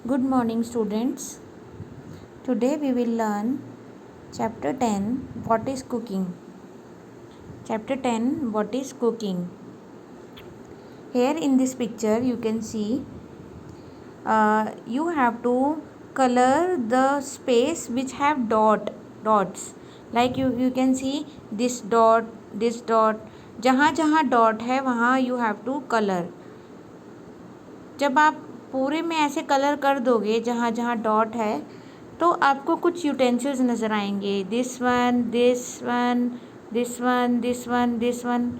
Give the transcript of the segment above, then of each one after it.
Good morning, students. Today we will learn Chapter 10 What is Cooking? Chapter 10 What is Cooking? Here in this picture, you can see you have to color the space which have dots. Like you can see this dot, this dot. जहाँ जहाँ dot है वहाँ you have to colour. जब आप पूरे में ऐसे colour कर दोगे जहाँ जहाँ डॉट है तो आपको कुछ यूटेंसिल्स नज़र आएंगे. This one, this one, this one, this one, this one,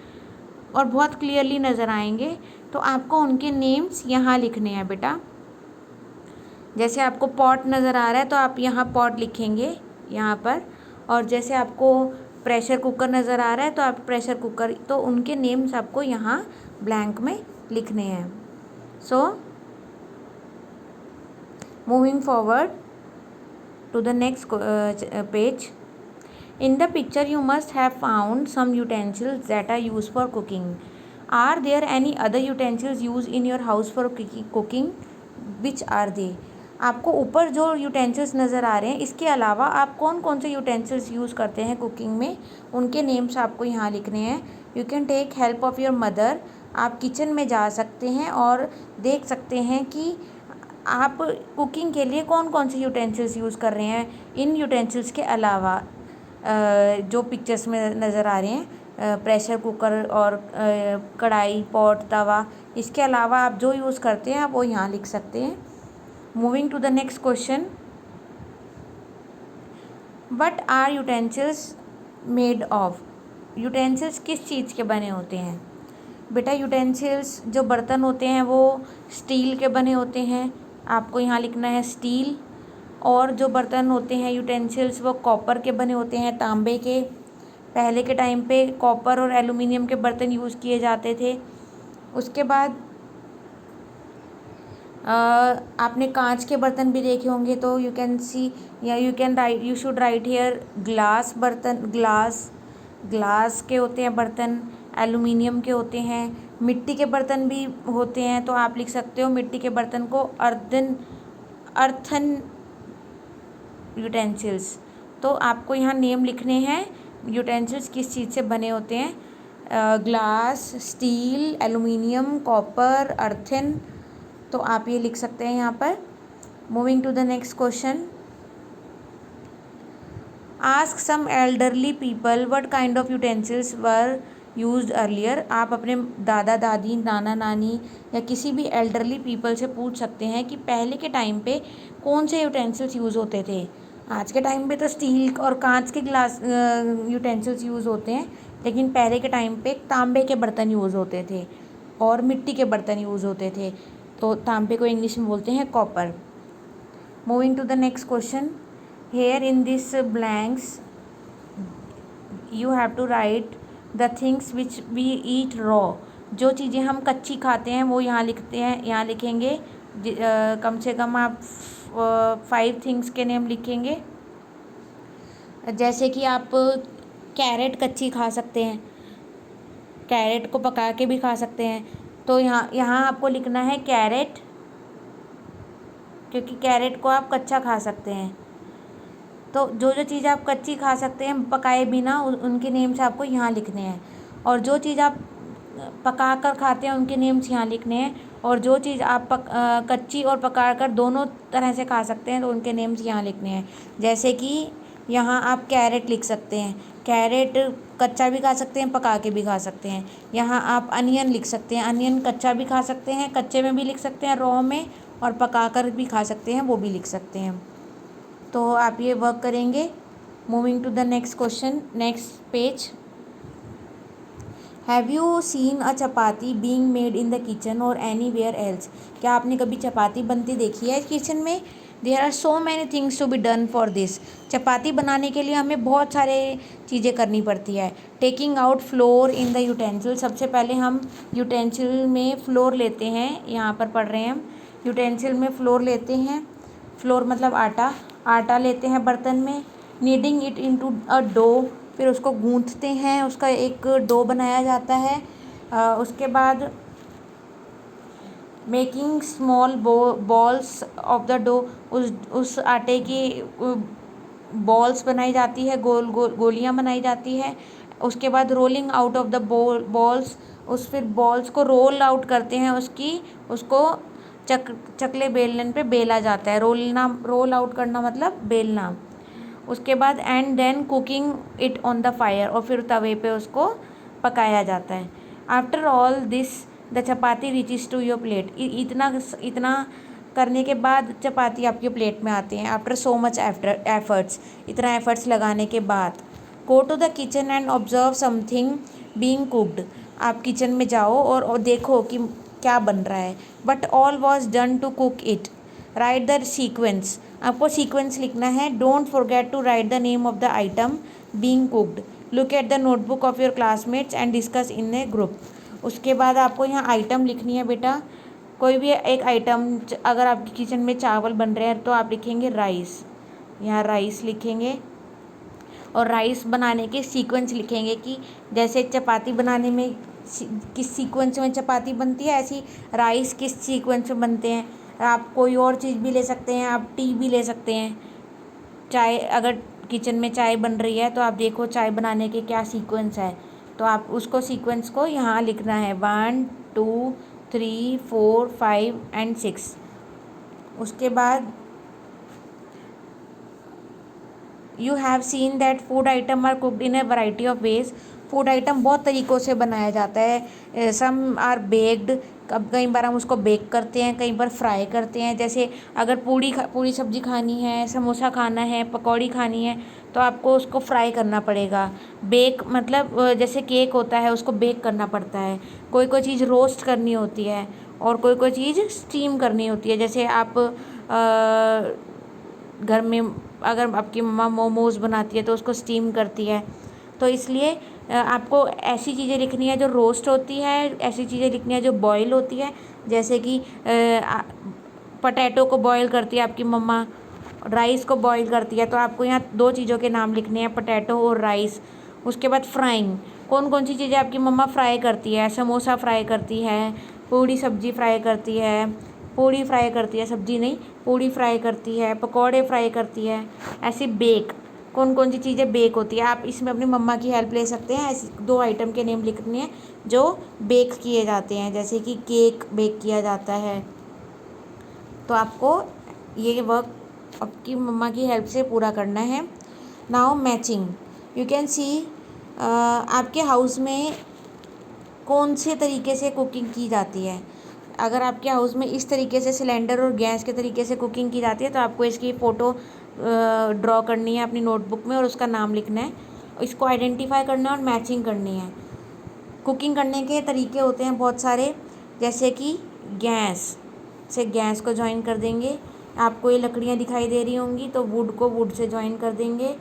और बहुत क्लियरली नज़र आएंगे. तो आपको उनके नेम्स यहाँ लिखने हैं बेटा. जैसे आपको पॉट नज़र आ रहा है तो आप यहाँ पॉट लिखेंगे यहाँ पर. और जैसे आपको प्रेशर कुकर नज़र आ रहा है तो आप प्रेशर कुकर, तो उनके नेम्स आपको यहाँ ब्लैंक में लिखने हैं. So, moving forward to the next page. In the picture, you must have found some utensils that are used for cooking. Are there any other utensils used in your house for cooking? Which are they? आपको ऊपर जो utensils नज़र आ रहे हैं इसके अलावा आप कौन कौन से यूटेंसिल्स यूज़ करते हैं कुकिंग में, उनके नेम्स आपको यहाँ लिखने हैं. You can take help of your mother. आप किचन में जा सकते हैं और देख सकते हैं कि आप कुकिंग के लिए कौन कौन से यूटेंसिल्स यूज़ कर रहे हैं. इन यूटेंसिल्स के अलावा जो पिक्चर्स में नज़र आ रहे हैं, प्रेशर कुकर और कढ़ाई, पॉट, तवा, इसके अलावा आप जो यूज़ करते हैं आप वो यहाँ लिख सकते हैं. Moving to the next question. What are utensils made of? Utensils किस चीज़ के बने होते हैं? बेटा यूटेंसिल्स जो बर्तन होते हैं वो स्टील के बने होते हैं. आपको यहाँ लिखना है स्टील. और जो बर्तन होते हैं यूटेंसिल्स वो कॉपर के बने होते हैं, तांबे के. पहले के टाइम पे कॉपर और एल्युमिनियम के बर्तन यूज़ किए जाते थे. उसके बाद आपने कांच के बर्तन भी देखे होंगे. तो यू कैन सी या you should write here glass बर्तन. ग्लास के होते हैं बर्तन, एल्युमिनियम के होते हैं, मिट्टी के बर्तन भी होते हैं. तो आप लिख सकते हो मिट्टी के बर्तन को अर्थन यूटेंसिल्स. तो आपको यहाँ नेम लिखने हैं यूटेंसिल्स किस चीज़ से बने होते हैं. Glass, steel, aluminium, copper, earthen. तो आप ये लिख सकते हैं यहाँ पर. Moving to the next question. Ask some elderly people what kind of utensils were used earlier. आप अपने दादा दादी, नाना नानी या किसी भी एल्डरली पीपल से पूछ सकते हैं कि पहले के टाइम पे कौन से यूटेंसिल्स यूज़ होते थे. आज के टाइम पे तो स्टील और कांच के ग्लास यूटेंसिल्स यूज़ होते हैं, लेकिन पहले के टाइम पे तांबे के बर्तन यूज़ होते थे और मिट्टी के बर्तन यूज़ होते थे. तो तांबे को इंग्लिश में बोलते हैं copper. Moving to the next question. Here in this blanks you have to write the things which we eat raw. जो चीज़ें हम कच्ची खाते हैं वो यहाँ लिखते हैं, यहाँ लिखेंगे. कम से कम आप 5 थिंग्स के नेम लिखेंगे. जैसे कि आप कैरेट कच्ची खा सकते हैं, कैरेट को पका के भी खा सकते हैं. तो यहाँ आपको लिखना है कैरेट, क्योंकि कैरेट को आप कच्चा खा सकते हैं. तो जो जो चीज़ आप कच्ची खा सकते हैं पकाए बिना, उनके नेम्स आपको यहाँ लिखने हैं. और जो चीज़ आप पका कर खाते हैं उनके नेम्स यहाँ लिखने हैं. और जो चीज़ आप कच्ची और पका कर दोनों तरह से खा सकते हैं तो उनके नेम्स यहाँ लिखने हैं. जैसे कि यहाँ आप कैरेट लिख सकते हैं. कैरेट कच्चा भी खा सकते हैं, पका के भी खा सकते हैं. यहाँ आप अनियन लिख सकते हैं. अनियन कच्चा भी खा सकते हैं, कच्चे में भी लिख सकते हैं रॉ में, और पका कर भी खा सकते हैं, वो भी लिख सकते हैं. तो आप ये वर्क करेंगे. Moving to the next question, next page. Have you seen a chapati being made in the kitchen or anywhere else. क्या आपने कभी चपाती बनती देखी है किचन में? There are so many things to be done for this. चपाती बनाने के लिए हमें बहुत सारे चीज़ें करनी पड़ती है. Taking out floor in the utensil. सबसे पहले हम यूटेंसिल में फ्लोर लेते हैं. यहाँ पर पढ़ रहे हैं हम. यूटेंसिल में फ्लोर लेते हैं. फ्लोर मतलब आटा लेते हैं बर्तन में. Kneading it into a dough. फिर उसको गूंथते हैं, उसका एक डो बनाया जाता है. उसके बाद making small balls of the dough, उस आटे की बॉल्स बनाई जाती है, गोलियां बनाई जाती है। उसके बाद rolling out of the balls, उस फिर बॉल्स को रोल आउट करते हैं, उसको चकले बेलन पे बेला जाता है। रोल आउट करना मतलब बेलना। उसके बाद and then cooking it on the fire, और फिर तवे पे उसको पकाया जाता है। After all this the chapati reaches to your plate, इतना करने के बाद चपाती आपके प्लेट में आती हैं। आफ्टर सो मच एफर्ट्स, इतना एफर्ट्स लगाने के बाद। Go to the kitchen and observe something being cooked, आप किचन में जाओ और देखो कि क्या बन रहा है। But all was done to cook it, write the sequence, आपको सीक्वेंस लिखना है। Don't forget to write the name of the item being cooked, look at the notebook of your classmates and discuss in a group. उसके बाद आपको यहाँ item लिखनी है बेटा, कोई भी एक आइटम। अगर आपकी किचन में चावल बन रहे हैं तो आप लिखेंगे राइस, यहाँ राइस लिखेंगे। और राइस बनाने के सीक्वेंस लिखेंगे कि जैसे चपाती बनाने में किस सीक्वेंस में चपाती बनती है, ऐसी राइस किस सीक्वेंस में बनते हैं। आप कोई और चीज़ भी ले सकते हैं, आप टी भी ले सकते हैं। चाय, अगर किचन में चाय बन रही है तो आप देखो चाय बनाने के क्या सीक्वेंस है, तो आप उसको सीक्वेंस को यहाँ लिखना है 1 2 3 4 5 एंड 6। उसके बाद you have seen that food item are cooked in a variety of ways, food item बहुत तरीक़ों से बनाया जाता है। सम आर बेक्ड, कई बार हम उसको बेक करते हैं, कई बार फ्राई करते हैं। जैसे अगर पूरी सब्ज़ी खानी है, समोसा खाना है, पकौड़ी खानी है, तो आपको उसको फ्राई करना पड़ेगा। बेक मतलब जैसे केक होता है उसको बेक करना पड़ता है। कोई चीज़ रोस्ट करनी होती है और कोई चीज़ स्टीम करनी होती है। जैसे आप घर में अगर आपकी मम्मा मोमोज़ बनाती है तो उसको स्टीम करती है। तो इसलिए आपको ऐसी चीज़ें लिखनी है जो रोस्ट होती है, ऐसी चीज़ें लिखनी है जो बॉईल होती है। जैसे कि पटैटो को बॉईल करती है आपकी मम्मा, राइस को बॉईल करती है। तो आपको यहाँ 2 चीज़ों के नाम लिखने हैं, पटैटो और राइस। उसके बाद फ्राइंग, कौन सी चीज़ें आपकी मम्मा फ्राई करती है। समोसा फ्राई करती है, पूड़ी सब्ज़ी फ्राई करती है, पूड़ी फ्राई करती है, सब्ज़ी नहीं, पूड़ी फ्राई करती है, पकौड़े फ्राई करती है। ऐसे बेक, कौन सी चीज़ें बेक होती है। आप इसमें अपनी मम्मा की हेल्प ले सकते हैं। ऐसे 2 आइटम के नेम लिखने हैं जो बेक किए जाते हैं, जैसे कि केक बेक किया जाता है। तो आपको ये वर्क आपकी मम्मा की हेल्प से पूरा करना है। Now matching, you can see आपके हाउस में कौन से तरीके से कुकिंग की जाती है। अगर आपके हाउस में इस तरीके से सिलेंडर और गैस के तरीके से कुकिंग की जाती है तो आपको इसकी फ़ोटो ड्रॉ करनी है अपनी नोटबुक में और उसका नाम लिखना है। इसको आइडेंटिफाई करना है और मैचिंग करनी है। कुकिंग करने के तरीके होते हैं बहुत सारे, जैसे कि गैस से गैस को ज्वाइन कर देंगे। आपको ये लकड़ियाँ दिखाई दे रही होंगी तो वुड को वुड से ज्वाइन कर देंगे।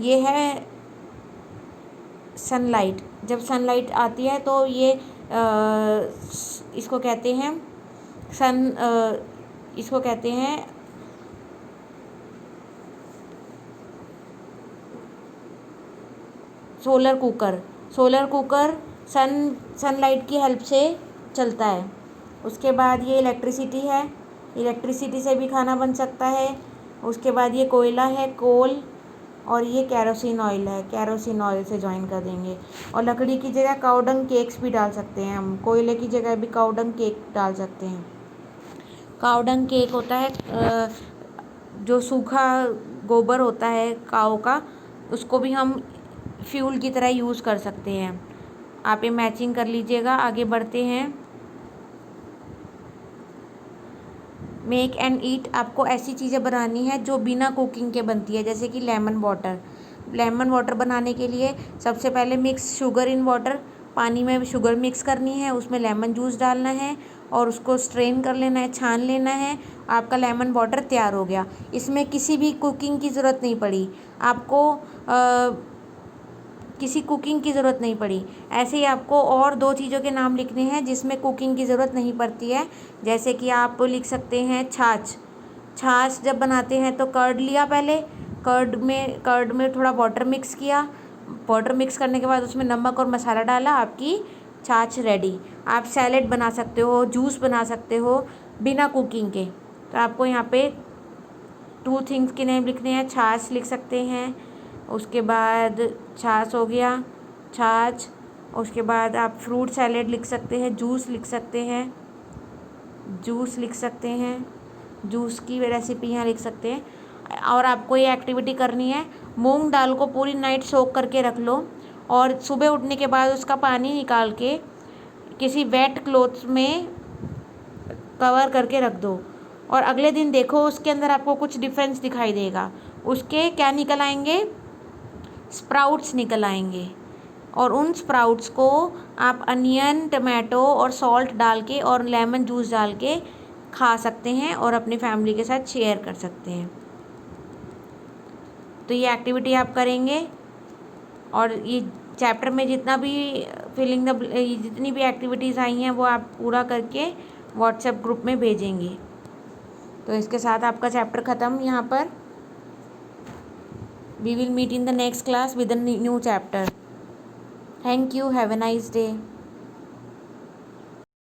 ये है सनलाइट, जब सनलाइट आती है तो ये इसको कहते हैं इसको कहते हैं सोलर कुकर सनलाइट की हेल्प से चलता है। उसके बाद ये इलेक्ट्रिसिटी है, इलेक्ट्रिसिटी से भी खाना बन सकता है। उसके बाद ये कोयला है, कोल, और ये केरोसिन ऑयल है, केरोसिन ऑयल से ज्वाइन कर देंगे। और लकड़ी की जगह काउडंग केक्स भी डाल सकते हैं हम, कोयले की जगह भी काउडंग केक डाल सकते हैं। काउडंग केक होता है जो सूखा गोबर होता है काऊ का, उसको भी हम फ्यूल की तरह यूज़ कर सकते हैं। आप ये मैचिंग कर लीजिएगा। आगे बढ़ते हैं। मेक एंड ईट, आपको ऐसी चीज़ें बनानी है जो बिना कुकिंग के बनती है, जैसे कि लेमन वाटर बनाने के लिए सबसे पहले मिक्स शुगर इन वाटर, पानी में शुगर मिक्स करनी है, उसमें लेमन जूस डालना है और उसको स्ट्रेन कर लेना है, छान लेना है। आपका लेमन वाटर तैयार हो गया। इसमें किसी भी कुकिंग की ज़रूरत नहीं पड़ी आपको, किसी कुकिंग की ज़रूरत नहीं पड़ी। ऐसे ही आपको और 2 चीज़ों के नाम लिखने हैं जिसमें कुकिंग की ज़रूरत नहीं पड़ती है। जैसे कि आप लिख सकते हैं छाछ जब बनाते हैं तो कर्ड लिया पहले, कर्ड में थोड़ा वाटर मिक्स किया, वाटर मिक्स करने के बाद उसमें नमक और मसाला डाला, आपकी छाछ रेडी। आप सैलेड बना सकते हो, जूस बना सकते हो बिना कुकिंग के। तो आपको यहाँ पे 2 थिंग्स के नेम लिखने हैं। छाछ लिख सकते हैं, उसके बाद छाछ हो गया, छाछ। उसके बाद आप फ्रूट सैलेड लिख सकते हैं, जूस लिख सकते हैं, जूस लिख सकते हैं, जूस की रेसिपी यहाँ लिख सकते हैं। और आपको ये एक्टिविटी करनी है, मूंग दाल को पूरी नाइट सोक करके रख लो और सुबह उठने के बाद उसका पानी निकाल के किसी वेट क्लोथ्स में कवर करके रख दो और अगले दिन देखो उसके अंदर आपको कुछ डिफरेंस दिखाई देगा। उसके क्या निकल आएंगे? स्प्राउट्स निकल आएंगे। और उन स्प्राउट्स को आप अनियन, टमाटो और सॉल्ट डाल के और लेमन जूस डाल के खा सकते हैं और अपनी फैमिली के साथ शेयर कर सकते हैं। तो ये एक्टिविटी आप करेंगे और ये चैप्टर में जितना भी जितनी भी एक्टिविटीज़ आई हैं वो आप पूरा करके व्हाट्सएप ग्रुप में भेजेंगे। तो इसके साथ आपका चैप्टर ख़त्म यहाँ पर। We will meet in the next class with a new chapter. Thank you, have a nice day.